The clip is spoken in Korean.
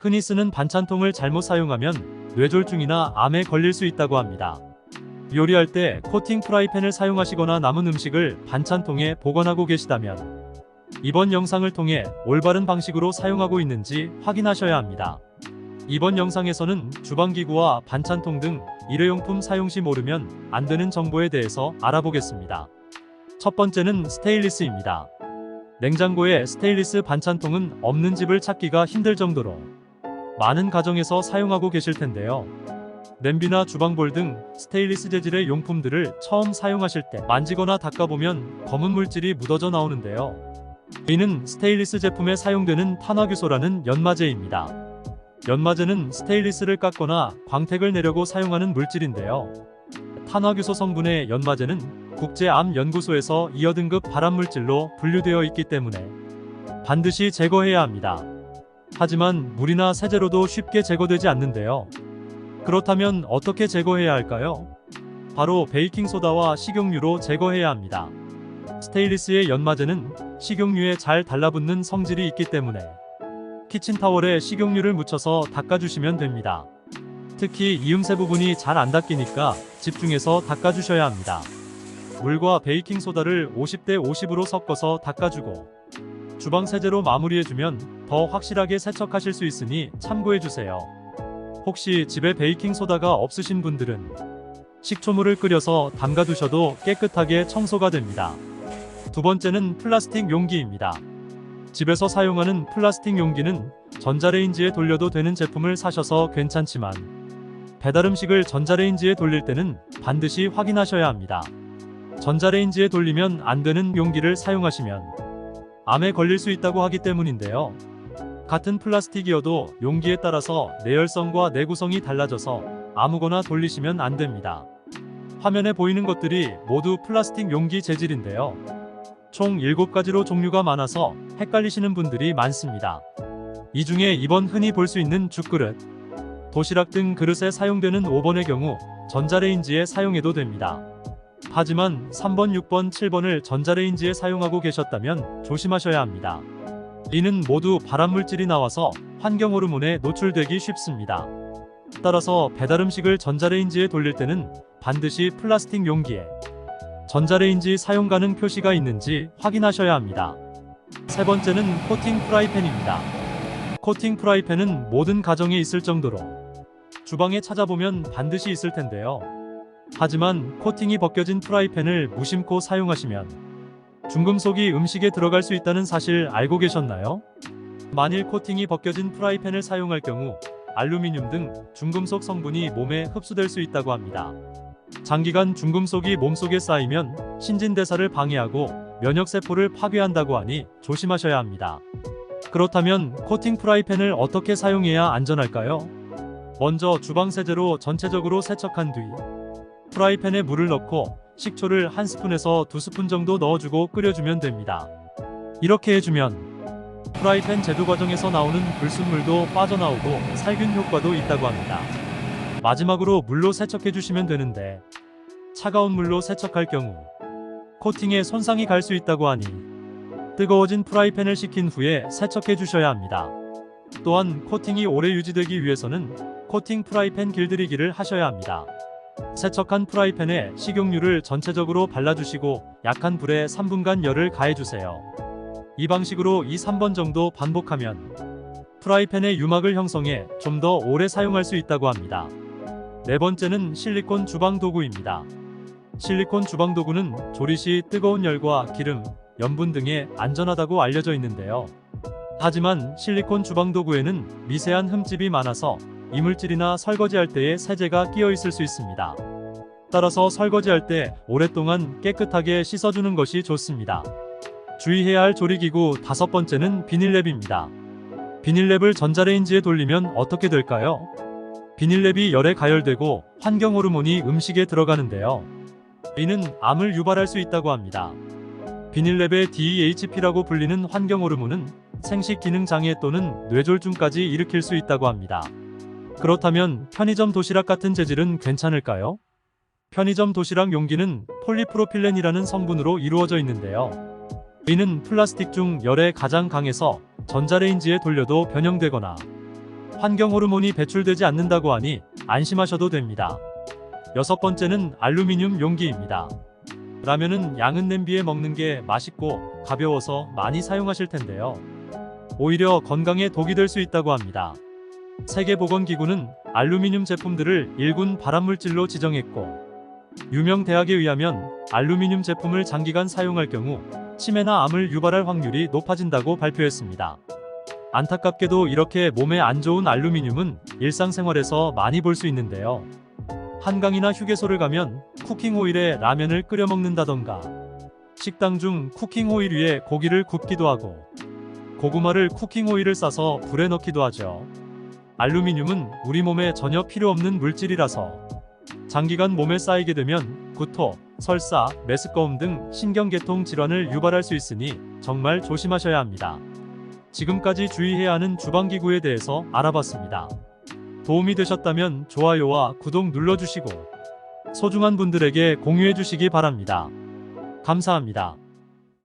흔히 쓰는 반찬통을 잘못 사용하면 뇌졸중이나 암에 걸릴 수 있다고 합니다. 요리할 때 코팅 프라이팬을 사용하시거나 남은 음식을 반찬통에 보관하고 계시다면 이번 영상을 통해 올바른 방식으로 사용하고 있는지 확인하셔야 합니다. 이번 영상에서는 주방기구와 반찬통 등 일회용품 사용 시 모르면 안 되는 정보에 대해서 알아보겠습니다. 첫 번째는 스테인리스입니다. 냉장고에 스테인리스 반찬통은 없는 집을 찾기가 힘들 정도로 많은 가정에서 사용하고 계실 텐데요. 냄비나 주방볼 등 스테인리스 재질의 용품들을 처음 사용하실 때 만지거나 닦아보면 검은 물질이 묻어져 나오는데요. 이는 스테인리스 제품에 사용되는 탄화규소라는 연마제입니다. 연마제는 스테인리스를 깎거나 광택을 내려고 사용하는 물질인데요. 탄화규소 성분의 연마제는 국제암연구소에서 2여 등급 발암물질로 분류되어 있기 때문에 반드시 제거해야 합니다. 하지만 물이나 세제로도 쉽게 제거되지 않는데요. 그렇다면 어떻게 제거해야 할까요? 바로 베이킹소다와 식용유로 제거해야 합니다. 스테인리스의 연마제는 식용유에 잘 달라붙는 성질이 있기 때문에 키친타월에 식용유를 묻혀서 닦아주시면 됩니다. 특히 이음새 부분이 잘 안 닦이니까 집중해서 닦아주셔야 합니다. 물과 베이킹소다를 50대 50으로 섞어서 닦아주고 주방 세제로 마무리해주면 더 확실하게 세척하실 수 있으니 참고해주세요. 혹시 집에 베이킹소다가 없으신 분들은 식초물을 끓여서 담가두셔도 깨끗하게 청소가 됩니다. 두 번째는 플라스틱 용기입니다. 집에서 사용하는 플라스틱 용기는 전자레인지에 돌려도 되는 제품을 사셔서 괜찮지만 배달음식을 전자레인지에 돌릴 때는 반드시 확인하셔야 합니다. 전자레인지에 돌리면 안 되는 용기를 사용하시면 암에 걸릴 수 있다고 하기 때문인데요. 같은 플라스틱이어도 용기에 따라서 내열성과 내구성이 달라져서 아무거나 돌리시면 안 됩니다. 화면에 보이는 것들이 모두 플라스틱 용기 재질인데요. 총 7가지로 종류가 많아서 헷갈리시는 분들이 많습니다. 이 중에 2번 흔히 볼 수 있는 죽그릇, 도시락 등 그릇에 사용되는 5번의 경우 전자레인지에 사용해도 됩니다. 하지만 3번, 6번, 7번을 전자레인지에 사용하고 계셨다면 조심하셔야 합니다. 이는 모두 발암물질이 나와서 환경호르몬에 노출되기 쉽습니다. 따라서 배달음식을 전자레인지에 돌릴 때는 반드시 플라스틱 용기에 전자레인지 사용 가능 표시가 있는지 확인하셔야 합니다. 세 번째는 코팅 프라이팬입니다. 코팅 프라이팬은 모든 가정에 있을 정도로 주방에 찾아보면 반드시 있을 텐데요. 하지만 코팅이 벗겨진 프라이팬을 무심코 사용하시면 중금속이 음식에 들어갈 수 있다는 사실 알고 계셨나요? 만일 코팅이 벗겨진 프라이팬을 사용할 경우 알루미늄 등 중금속 성분이 몸에 흡수될 수 있다고 합니다. 장기간 중금속이 몸속에 쌓이면 신진대사를 방해하고 면역세포를 파괴한다고 하니 조심하셔야 합니다. 그렇다면 코팅 프라이팬을 어떻게 사용해야 안전할까요? 먼저 주방세제로 전체적으로 세척한 뒤 프라이팬에 물을 넣고 식초를 1스푼에서 2스푼 정도 넣어주고 끓여주면 됩니다. 이렇게 해주면 프라이팬 제조 과정에서 나오는 불순물도 빠져나오고 살균 효과도 있다고 합니다. 마지막으로 물로 세척해주시면 되는데 차가운 물로 세척할 경우 코팅에 손상이 갈 수 있다고 하니 뜨거워진 프라이팬을 식힌 후에 세척해주셔야 합니다. 또한 코팅이 오래 유지되기 위해서는 코팅 프라이팬 길들이기를 하셔야 합니다. 세척한 프라이팬에 식용유를 전체적으로 발라주시고 약한 불에 3분간 열을 가해주세요. 이 방식으로 2-3번 정도 반복하면 프라이팬의 유막을 형성해 좀 더 오래 사용할 수 있다고 합니다. 네 번째는 실리콘 주방도구입니다. 실리콘 주방도구는 조리 시 뜨거운 열과 기름, 염분 등에 안전하다고 알려져 있는데요. 하지만 실리콘 주방도구에는 미세한 흠집이 많아서 이물질이나 설거지할 때에 세제가 끼어 있을 수 있습니다. 따라서 설거지할 때 오랫동안 깨끗하게 씻어주는 것이 좋습니다. 주의해야 할 조리기구 5번째는 비닐랩입니다. 비닐랩을 전자레인지에 돌리면 어떻게 될까요? 비닐랩이 열에 가열되고 환경호르몬이 음식에 들어가는데요. 이는 암을 유발할 수 있다고 합니다. 비닐랩의 DEHP라고 불리는 환경호르몬은 생식기능장애 또는 뇌졸중까지 일으킬 수 있다고 합니다. 그렇다면 편의점 도시락 같은 재질은 괜찮을까요? 편의점 도시락 용기는 폴리프로필렌이라는 성분으로 이루어져 있는데요. 이는 플라스틱 중 열에 가장 강해서 전자레인지에 돌려도 변형되거나 환경 호르몬이 배출되지 않는다고 하니 안심하셔도 됩니다. 여섯 번째는 알루미늄 용기입니다. 라면은 양은 냄비에 먹는 게 맛있고 가벼워서 많이 사용하실 텐데요. 오히려 건강에 독이 될 수 있다고 합니다. 세계보건기구는 알루미늄 제품들을 1군 발암물질로 지정했고, 유명 대학에 의하면 알루미늄 제품을 장기간 사용할 경우 치매나 암을 유발할 확률이 높아진다고 발표했습니다. 안타깝게도 이렇게 몸에 안 좋은 알루미늄은 일상생활에서 많이 볼 수 있는데요. 한강이나 휴게소를 가면 쿠킹오일에 라면을 끓여 먹는다던가, 식당 중 쿠킹오일 위에 고기를 굽기도 하고, 고구마를 쿠킹오일을 싸서 불에 넣기도 하죠. 알루미늄은 우리 몸에 전혀 필요 없는 물질이라서 장기간 몸에 쌓이게 되면 구토, 설사, 메스꺼움 등 신경계통 질환을 유발할 수 있으니 정말 조심하셔야 합니다. 지금까지 주의해야 하는 주방기구에 대해서 알아봤습니다. 도움이 되셨다면 좋아요와 구독 눌러주시고 소중한 분들에게 공유해 주시기 바랍니다. 감사합니다.